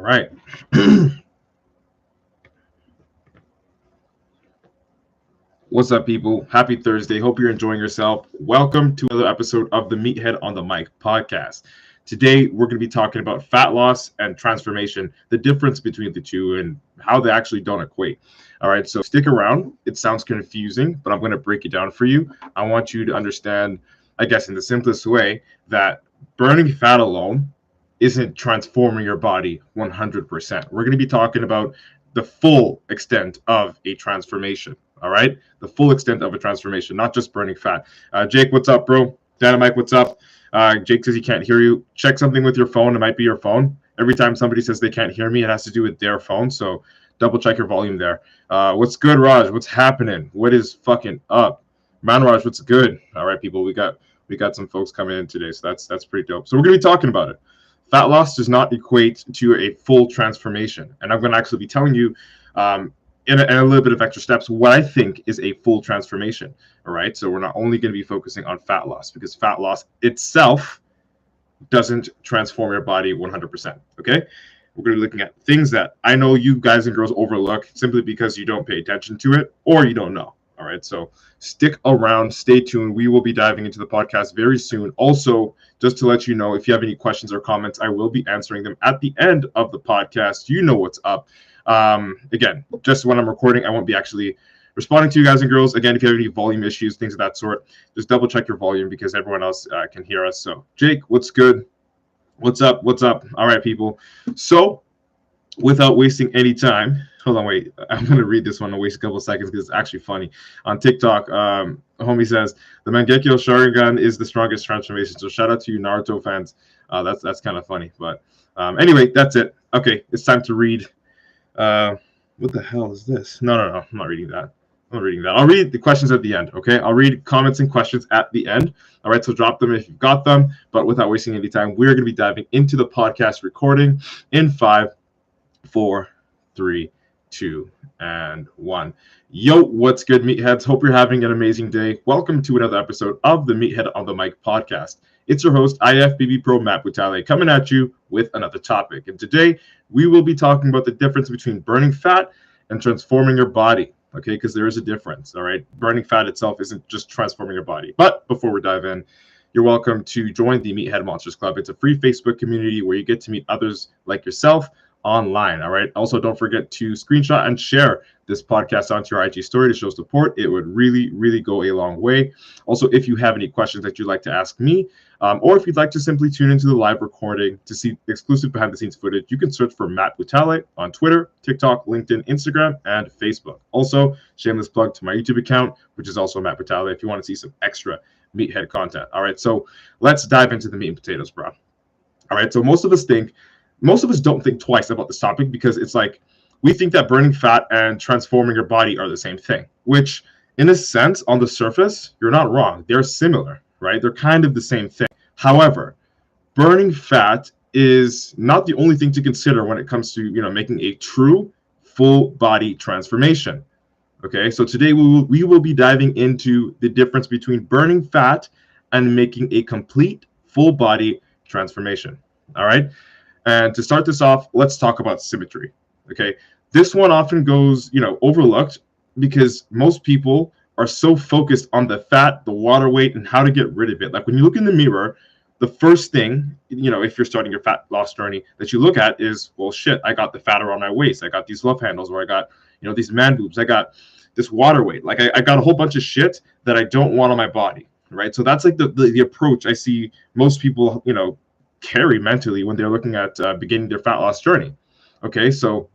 right. What's up, people? Happy Thursday. Hope you're enjoying yourself. Welcome to another episode of the Meathead on the Mic podcast. Today, we're going to be talking about fat loss and transformation, the difference between the two, and how they actually don't equate. All right, so stick around. It sounds confusing, but I'm going to break it down for you. I want you to understand, I guess, in the simplest way, that burning fat alone isn't transforming your body 100%. We're going to be talking about the full extent of a transformation. All right, the full extent of a transformation, not just burning fat. Jake, what's up, bro? Dynamite, what's up? Jake says he can't hear you. Check something with your phone. It might be your phone. Every time somebody says they can't hear me, it has to do with their phone. So double check your volume there. What's good, Raj? What's happening? What is fucking up? Man, Raj, what's good? All right, people, we got some folks coming in today, so that's pretty dope. So we're gonna be talking about it. Fat loss does not equate to a full transformation, and I'm going to actually be telling you in a little bit of extra steps what I think is a full transformation. All right, so we're not only going to be focusing on fat loss, because fat loss itself doesn't transform your body 100%. Okay, we're going to be looking at things that I know you guys and girls overlook simply because you don't pay attention to it or you don't know. All right, so stick around, stay tuned. We will be diving into the podcast very soon. Also, just to let you know, if you have any questions or comments, I will be answering them at the end of the podcast. You know what's up. Again, just when I'm recording, I won't be actually responding to you guys and girls. Again, if you have any volume issues, things of that sort, just double check your volume because everyone else can hear us. So, Jake, what's good? What's up? What's up? All right, people. So, without wasting any time, hold on, wait. I'm going to read this one and waste a couple of seconds because it's actually funny. On TikTok, homie says, the Mangekyo Sharingan is the strongest transformation. So shout out to you Naruto fans. That's kind of funny. But anyway, that's it. Okay, it's time to read. What the hell is this? No. I'm not reading that. I'll read the questions at the end, okay? I'll read comments and questions at the end. All right, so drop them if you've got them. But without wasting any time, we're going to be diving into the podcast recording in 5, 4, 3, 2, and 1. Yo, what's good, meatheads? Hope you're having an amazing day. Welcome to another episode of the Meathead on the Mic podcast. It's your host, IFBB Pro Matt Butale, coming at you with another topic. And today, we will be talking about the difference between burning fat and transforming your body, okay? Because there is a difference, all right? Burning fat itself isn't just transforming your body. But before we dive in, you're welcome to join the Meathead Monsters Club. It's a free Facebook community where you get to meet others like yourself online. All right. Also, don't forget to screenshot and share this podcast onto your IG story to show support. It would really, really go a long way. Also, if you have any questions that you'd like to ask me, or if you'd like to simply tune into the live recording to see exclusive behind the scenes footage, you can search for Matt Butale on Twitter, TikTok, LinkedIn, Instagram, and Facebook. Also, shameless plug to my YouTube account, which is also Matt Butale, if you want to see some extra meathead content. All right. So let's dive into the meat and potatoes, bro. All right. So most of us don't think twice about this topic because it's like we think that burning fat and transforming your body are the same thing, which in a sense, on the surface, you're not wrong. They're similar, right? They're kind of the same thing. However, burning fat is not the only thing to consider when it comes to, making a true full body transformation. Okay, so today we will be diving into the difference between burning fat and making a complete full body transformation. All right. And to start this off, let's talk about symmetry. Okay, this one often goes, overlooked because most people are so focused on the fat, the water weight, and how to get rid of it. Like when you look in the mirror, the first thing, if you're starting your fat loss journey that you look at is, well, shit, I got the fat around my waist. I got these love handles, or I got, these man boobs. I got this water weight. Like I got a whole bunch of shit that I don't want on my body, right? So that's like the approach I see most people, carry mentally when they're looking at beginning their fat loss journey. Okay, so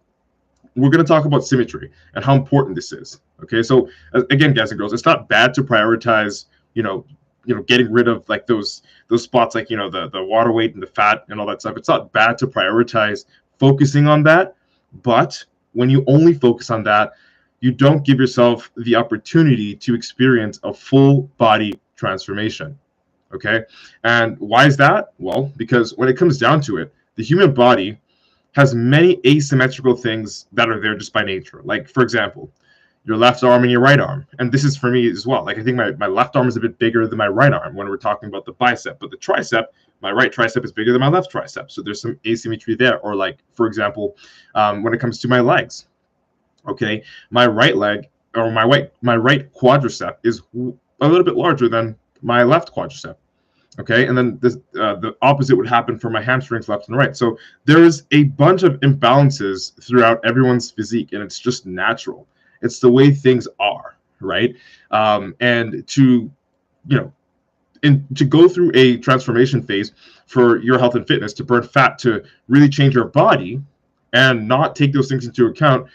we're going to talk about symmetry and how important this is. Okay, so again, guys and girls, it's not bad to prioritize, getting rid of like those spots, like the water weight and the fat and all that stuff. It's not bad to prioritize focusing on that, but when you only focus on that, you don't give yourself the opportunity to experience a full body transformation. Okay, and why is that? Well, because when it comes down to it, the human body has many asymmetrical things that are there just by nature. Like, for example, your left arm and your right arm. And this is for me as well. Like, I think my left arm is a bit bigger than my right arm when we're talking about the bicep, but the tricep my right tricep is bigger than my left tricep. So there's some asymmetry there. Or like, for example, when it comes to my legs, okay, my right leg or my right quadricep is a little bit larger than my left quadricep. Okay, and then the opposite would happen for my hamstrings left and right. So there is a bunch of imbalances throughout everyone's physique, and it's just natural. It's the way things are, right? And to, to go through a transformation phase for your health and fitness, to burn fat, to really change your body and not take those things into account,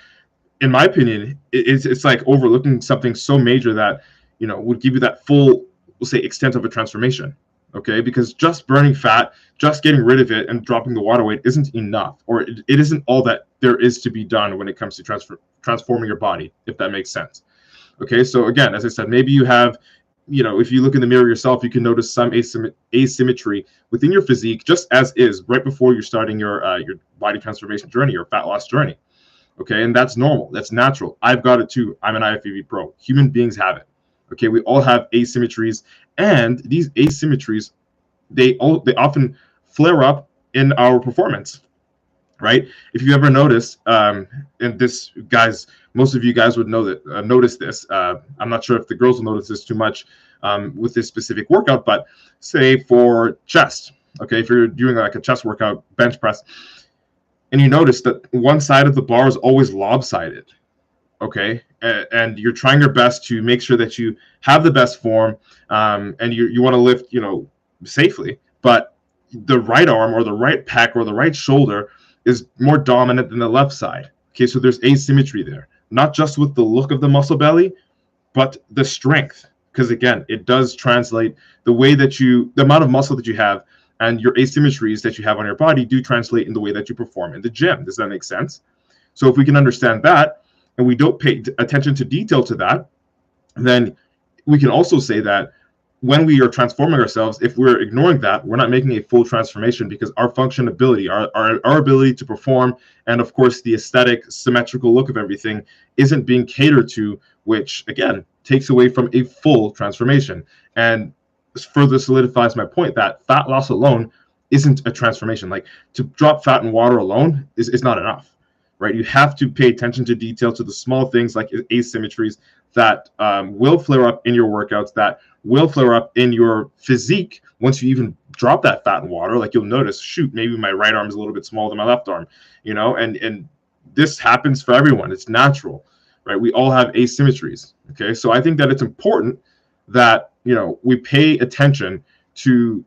in my opinion, it's like overlooking something so major that, would give you that full, we'll say, extent of a transformation. Okay, because just burning fat, just getting rid of it and dropping the water weight isn't enough, or it isn't all that there is to be done when it comes to transforming your body, if that makes sense. Okay, so again, as I said, maybe you have, if you look in the mirror yourself, you can notice some asymmetry within your physique, just as is right before you're starting your body transformation journey, your fat loss journey. Okay, and that's normal, that's natural. I've got it too. I'm an IFBB pro. Human beings have it. Okay, we all have asymmetries, and these asymmetries, they often flare up in our performance, right? If you ever notice, and this, guys, most of you guys would know that notice this. I'm not sure if the girls will notice this too much with this specific workout, but say for chest, okay, if you're doing like a chest workout, bench press, and you notice that one side of the bar is always lopsided. Okay, and you're trying your best to make sure that you have the best form, and you want to lift, safely, but the right arm or the right pec or the right shoulder is more dominant than the left side. Okay, so there's asymmetry there, not just with the look of the muscle belly, but the strength, because again, it does translate the way that the amount of muscle that you have and your asymmetries that you have on your body do translate in the way that you perform in the gym. Does that make sense? So if we can understand that, and we don't pay attention to detail to that, then we can also say that when we are transforming ourselves, if we're ignoring that, we're not making a full transformation, because our functionability, our ability to perform, and of course the aesthetic, symmetrical look of everything isn't being catered to, which again takes away from a full transformation. And further solidifies my point that fat loss alone isn't a transformation. Like, to drop fat and water alone is not enough. Right, you have to pay attention to detail, to the small things like asymmetries that will flare up in your workouts, that will flare up in your physique once you even drop that fat and water. Like, you'll notice, shoot, maybe my right arm is a little bit smaller than my left arm, and this happens for everyone. It's natural, right? We all have asymmetries. Okay, so I think that it's important that we pay attention to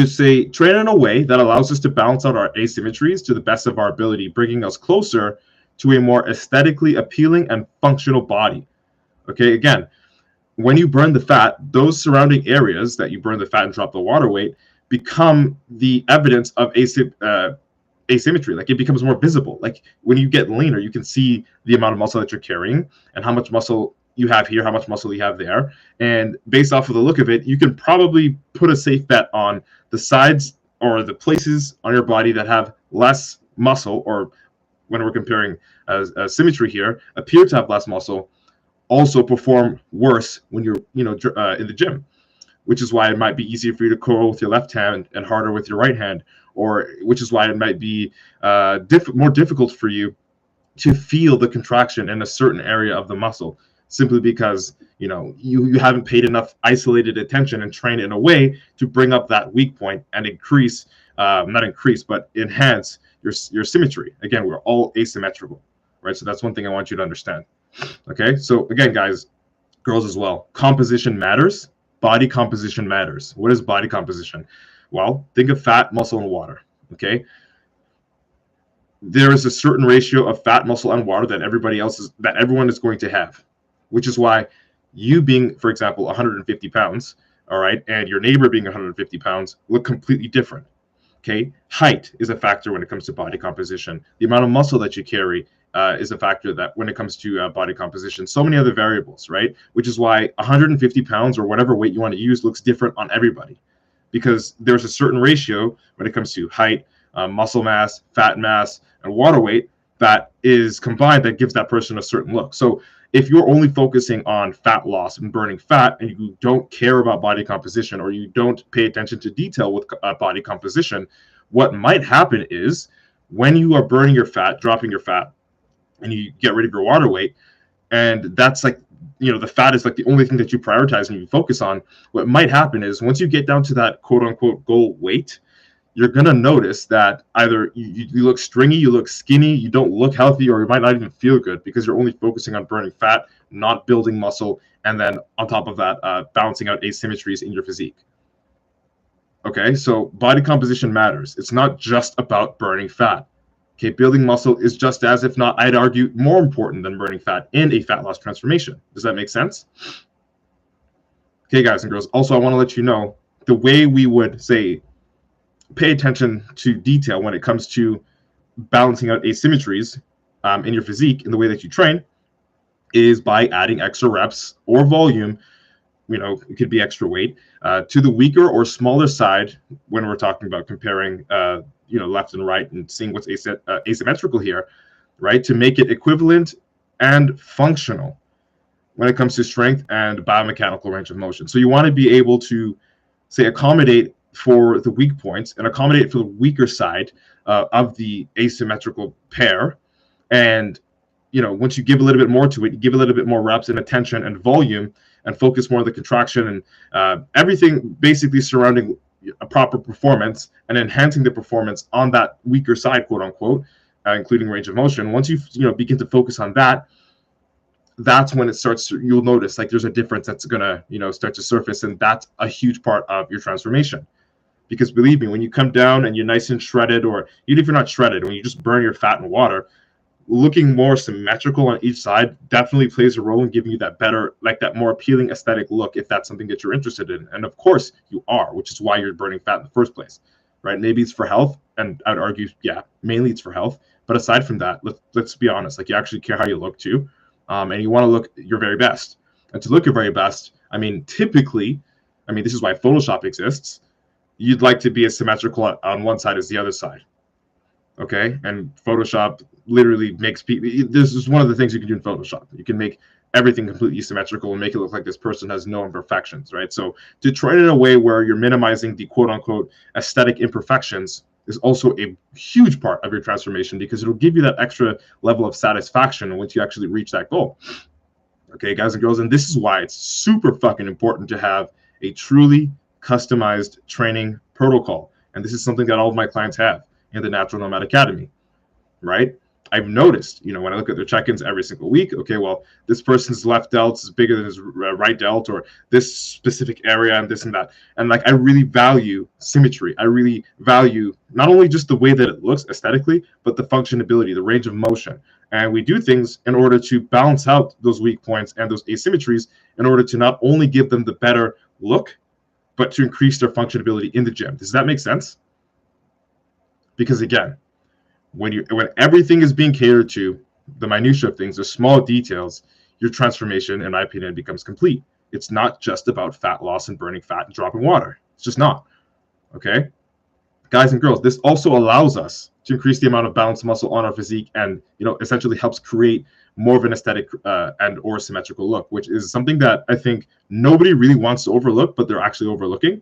say train in a way that allows us to balance out our asymmetries to the best of our ability, bringing us closer to a more aesthetically appealing and functional body. Okay, again, when you burn the fat, those surrounding areas that you burn the fat and drop the water weight become the evidence of asymmetry. Like, it becomes more visible. Like, when you get leaner, you can see the amount of muscle that you're carrying and how much muscle you have here, how much muscle you have there. And based off of the look of it, you can probably put a safe bet on the sides or the places on your body that have less muscle, or when we're comparing symmetry here, appear to have less muscle, also perform worse when you're in the gym, which is why it might be easier for you to curl with your left hand and harder with your right hand, or which is why it might be more difficult for you to feel the contraction in a certain area of the muscle, simply because you haven't paid enough isolated attention and trained in a way to bring up that weak point and enhance your symmetry. Again, we're all asymmetrical, right? So that's one thing I want you to understand. Okay, so again, guys, girls as well, composition matters. Body composition matters. What is body composition? Well, think of fat, muscle, and water. Okay, there is a certain ratio of fat, muscle, and water that everyone is going to have, which is why you being, for example, 150 pounds, all right, and your neighbor being 150 pounds look completely different. Okay, height is a factor when it comes to body composition. The amount of muscle that you carry is a factor that when it comes to body composition. So many other variables, right? Which is why 150 pounds or whatever weight you want to use looks different on everybody, because there's a certain ratio when it comes to height, muscle mass, fat mass, and water weight that is combined that gives that person a certain look. So if you're only focusing on fat loss and burning fat, and you don't care about body composition, or you don't pay attention to detail with body composition, what might happen is when you are burning your fat, dropping your fat, and you get rid of your water weight, and that's like, the fat is like the only thing that you prioritize and you focus on, what might happen is once you get down to that quote unquote goal weight, you're going to notice that either you look stringy, you look skinny, you don't look healthy, or you might not even feel good because you're only focusing on burning fat, not building muscle, and then on top of that, balancing out asymmetries in your physique. Okay, so body composition matters. It's not just about burning fat. Okay, building muscle is just as, if not, I'd argue, more important than burning fat in a fat loss transformation. Does that make sense? Okay, guys and girls, also I want to let you know the way we would say pay attention to detail when it comes to balancing out asymmetries in your physique in the way that you train is by adding extra reps or volume, it could be extra weight, to the weaker or smaller side when we're talking about comparing, left and right and seeing what's asymmetrical here, right? To make it equivalent and functional when it comes to strength and biomechanical range of motion. So you want to be able to, say, accommodate for the weak points and accommodate for the weaker side of the asymmetrical pair. And, once you give a little bit more to it, you give a little bit more reps and attention and volume and focus more on the contraction and everything basically surrounding a proper performance and enhancing the performance on that weaker side, quote unquote, including range of motion. Once you, begin to focus on that, that's when it starts to, you'll notice like there's a difference that's going to, start to surface. And that's a huge part of your transformation. Because believe me, when you come down and you're nice and shredded, or even if you're not shredded, when you just burn your fat in water, looking more symmetrical on each side definitely plays a role in giving you that better, like that more appealing aesthetic look, if that's something that you're interested in. And of course you are, which is why you're burning fat in the first place, right? Maybe it's for health, and I'd argue, yeah, mainly it's for health. But aside from that, let's be honest, like you actually care how you look too. And you want to look your very best. And to look your very best, typically, this is why Photoshop exists. You'd like to be as symmetrical on one side as the other side. Okay, and Photoshop literally makes people, this is one of the things you can do in Photoshop. You can make everything completely symmetrical and make it look like this person has no imperfections, right? So to train in a way where you're minimizing the quote unquote aesthetic imperfections is also a huge part of your transformation, because it'll give you that extra level of satisfaction once you actually reach that goal. Okay, guys and girls, and this is why it's super fucking important to have a truly customized training protocol. And this is something that all of my clients have in the Natural Nomad Academy, right? I've noticed, when I look at their check-ins every single week, okay, well, this person's left delt is bigger than his right delt, or this specific area and this and that. And like, I really value symmetry. I really value not only just the way that it looks aesthetically, but the functionability, the range of motion. And we do things in order to balance out those weak points and those asymmetries in order to not only give them the better look, but to increase their functionability in the gym. Does that make sense? Because again, when everything is being catered to, the minutiae of things, the small details, your transformation, in my opinion, becomes complete. It's not just about fat loss and burning fat and dropping water. It's just not. Okay? Guys and girls, this also allows us to increase the amount of balanced muscle on our physique, and essentially helps create more of an aesthetic and or symmetrical look, which is something that I think nobody really wants to overlook, but they're actually overlooking.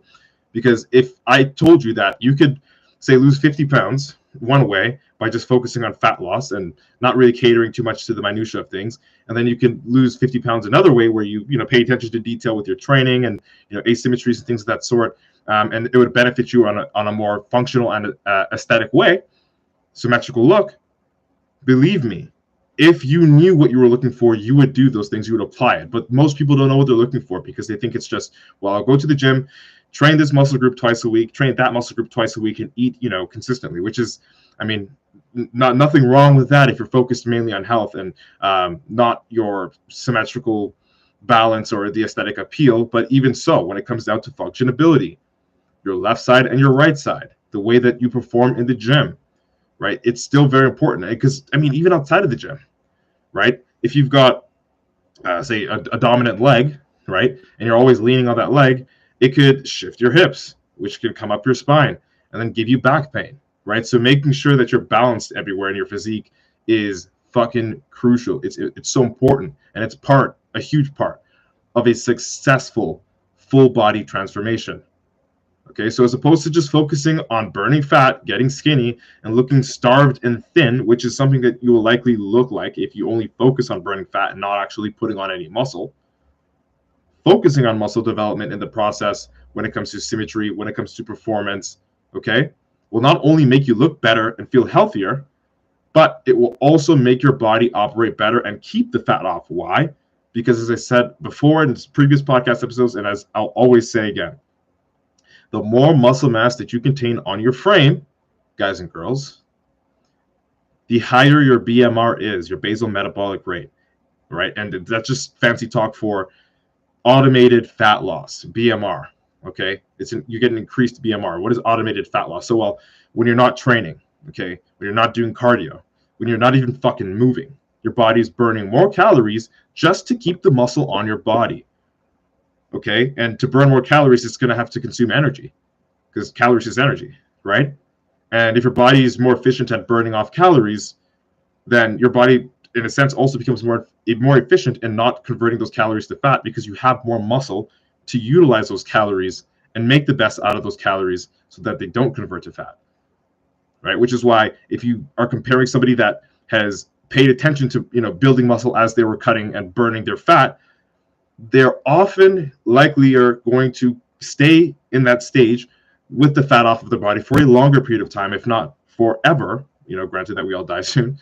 Because if I told you that you could, say, lose 50 pounds one way by just focusing on fat loss and not really catering too much to the minutiae of things, and then you can lose 50 pounds another way where you pay attention to detail with your training and asymmetries and things of that sort, and it would benefit you on a more functional and aesthetic way, symmetrical look. Believe me, if you knew what you were looking for, you would do those things, you would apply it. But most people don't know what they're looking for, because they think it's just, well, I'll go to the gym, train this muscle group twice a week, train that muscle group twice a week, and eat, consistently, which is, nothing wrong with that if you're focused mainly on health and not your symmetrical balance or the aesthetic appeal. But even so, when it comes down to functionability, your left side and your right side, the way that you perform in the gym, right? It's still very important, because even outside of the gym, right? If you've got, say, a dominant leg, right, and you're always leaning on that leg, it could shift your hips, which could come up your spine and then give you back pain, right? So making sure that you're balanced everywhere in your physique is fucking crucial. It's so important, and it's a huge part of a successful full body transformation. Okay, so as opposed to just focusing on burning fat, getting skinny, and looking starved and thin, which is something that you will likely look like if you only focus on burning fat and not actually putting on any muscle, focusing on muscle development in the process when it comes to symmetry, when it comes to performance, okay, will not only make you look better and feel healthier, but it will also make your body operate better and keep the fat off. Why? Because as I said before in previous podcast episodes, and as I'll always say again, the more muscle mass that you contain on your frame, guys and girls, the higher your BMR is, your basal metabolic rate, right? And that's just fancy talk for automated fat loss, BMR, okay? You get an increased BMR. What is automated fat loss? So, well, when you're not training, okay, when you're not doing cardio, when you're not even fucking moving, your body's burning more calories just to keep the muscle on your body. Okay, and to burn more calories, it's going to have to consume energy, because calories is energy, right? And if your body is more efficient at burning off calories, then your body, in a sense, also becomes more efficient in not converting those calories to fat, because you have more muscle to utilize those calories and make the best out of those calories so that they don't convert to fat, right? Which is why if you are comparing somebody that has paid attention to building muscle as they were cutting and burning their fat, they're often likelier going to stay in that stage with the fat off of their body for a longer period of time, if not forever, granted that we all die soon,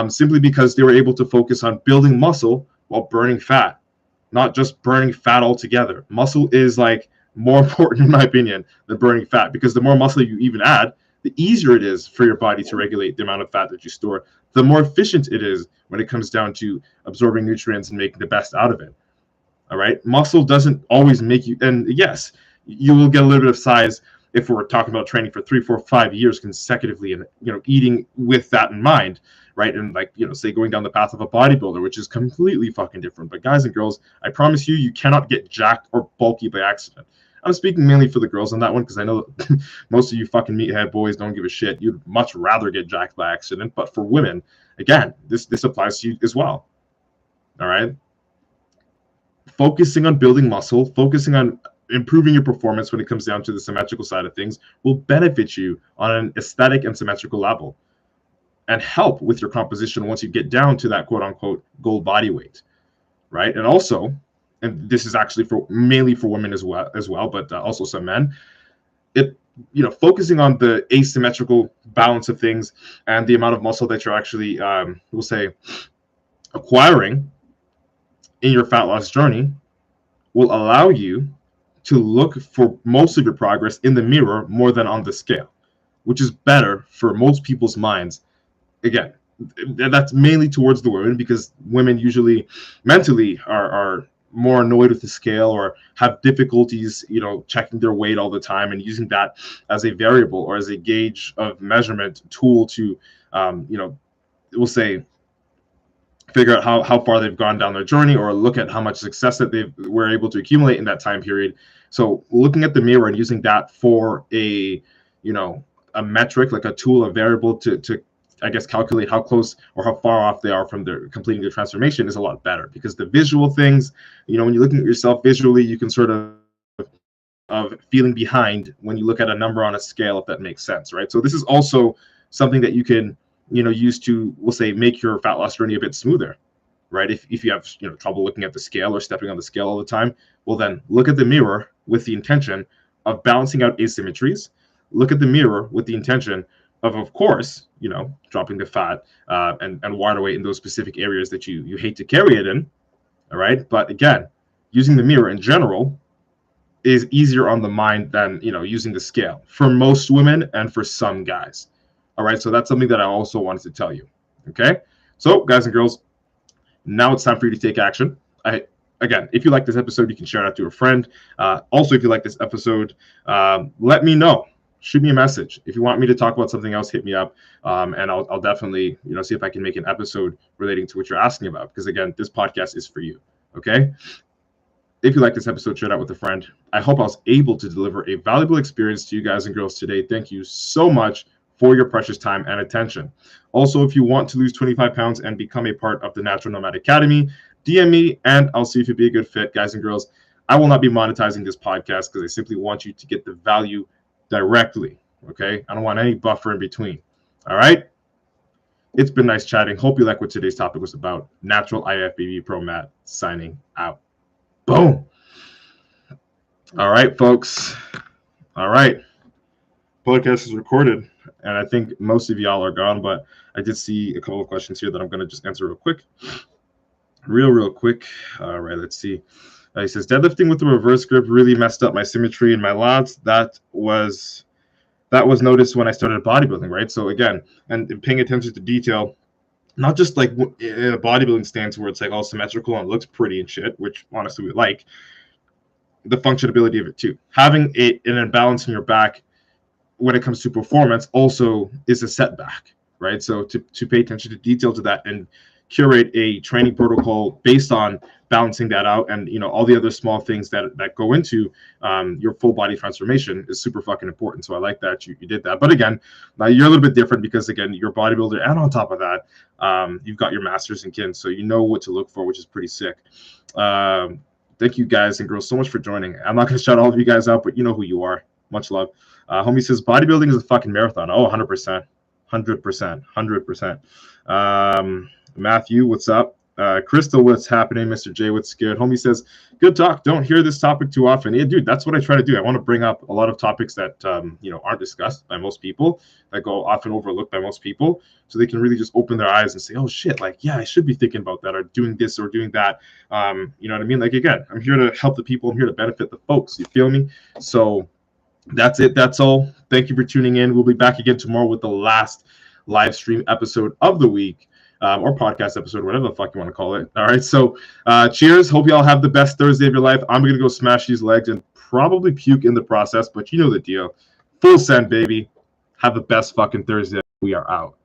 simply because they were able to focus on building muscle while burning fat, not just burning fat altogether. Muscle is like more important, in my opinion, than burning fat, because the more muscle you even add, the easier it is for your body to regulate the amount of fat that you store, the more efficient it is when it comes down to absorbing nutrients and making the best out of it. All right. Muscle doesn't always make you, and yes, you will get a little bit of size if we're talking about training for 3, 4, 5 years consecutively and, eating with that in mind. Right. And say going down the path of a bodybuilder, which is completely fucking different. But guys and girls, I promise you, you cannot get jacked or bulky by accident. I'm speaking mainly for the girls on that one, because I know most of you fucking meathead boys don't give a shit. You'd much rather get jacked by accident. But for women, again, this applies to you as well. All right. Focusing on building muscle, focusing on improving your performance when it comes down to the symmetrical side of things will benefit you on an aesthetic and symmetrical level and help with your composition once you get down to that quote unquote goal body weight, right? And also, and this is actually mainly for women as well, but also some men, focusing on the asymmetrical balance of things and the amount of muscle that you're actually, we'll say, acquiring in your fat loss journey will allow you to look for most of your progress in the mirror more than on the scale, which is better for most people's minds. Again, that's mainly towards the women, because women usually mentally are more annoyed with the scale or have difficulties, checking their weight all the time and using that as a variable or as a gauge of measurement tool to, we'll say, figure out how far they've gone down their journey, or look at how much success that they were able to accumulate in that time period. So looking at the mirror and using that for a metric, like a tool, a variable to I guess calculate how close or how far off they are from completing their transformation is a lot better, because the visual things, when you're looking at yourself visually, you can sort of feeling behind when you look at a number on a scale, if that makes sense, right? So this is also something that you can use to, we'll say, make your fat loss journey a bit smoother, right? If you have trouble looking at the scale or stepping on the scale all the time, well, then look at the mirror with the intention of balancing out asymmetries. Look at the mirror with the intention of course, dropping the fat and water weight in those specific areas that you hate to carry it in. All right. But again, using the mirror in general is easier on the mind than, using the scale for most women and for some guys. All right. So that's something that I also wanted to tell you. Okay. So guys and girls, now it's time for you to take action. Again, if you like this episode, you can share it out to a friend. Also, if you like this episode, let me know. Shoot me a message. If you want me to talk about something else, hit me up, and I'll definitely see if I can make an episode relating to what you're asking about. Because again, this podcast is for you. Okay. If you like this episode, share it out with a friend. I hope I was able to deliver a valuable experience to you guys and girls today. Thank you so much for for your precious time and attention. Also, if you want to lose 25 pounds and become a part of the Natural Nomad Academy, DM me and I'll see if you'd be a good fit. Guys and girls, I will not be monetizing this podcast because I simply want you to get the value directly, okay? I don't want any buffer in between, all right? It's been nice chatting. Hope you like what today's topic was about. Natural IFBB Pro Matt signing out. Boom. All right, folks. All right. Podcast is recorded, and I think most of y'all are gone, but I did see a couple of questions here that I'm going to just answer real quick. Real quick. All right, let's see. He says, deadlifting with the reverse grip really messed up my symmetry in my lats. That was noticed when I started bodybuilding, right? So again, and paying attention to detail, not just like in a bodybuilding stance where it's like all symmetrical and looks pretty and shit, which honestly we like, the functionality of it too. Having an imbalance in your back when it comes to performance also is a setback, right? So to pay attention to detail to that and curate a training protocol based on balancing that out, and all the other small things that go into your full body transformation is super fucking important. So I like that you did that. But again, now you're a little bit different because again, you're a bodybuilder, and on top of that, you've got your masters in kin, so you know what to look for, which is pretty sick. Thank you guys and girls so much for joining. I'm not going to shout all of you guys out, but you know who you are. Much love. Homie says bodybuilding is a fucking marathon. Oh, 100%. 100%. Matthew, what's up? Crystal, what's happening? Mr. J, what's good? Homie says, good talk. Don't hear this topic too often. Yeah, dude, that's what I try to do. I want to bring up a lot of topics that aren't discussed by most people, that go often overlooked by most people, so they can really just open their eyes and say, oh shit, like, yeah, I should be thinking about that, or doing this or doing that. You know what I mean? Like, again, I'm here to help the people. I'm here to benefit the folks. You feel me? So that's it. That's all. Thank you for tuning in. We'll be back again tomorrow with the last live stream episode of the week. Or podcast episode, whatever the fuck you want to call it. All right, so cheers. Hope you all have the best Thursday of your life. I'm going to go smash these legs and probably puke in the process, but you know the deal. Full send, baby. Have the best fucking Thursday. We are out.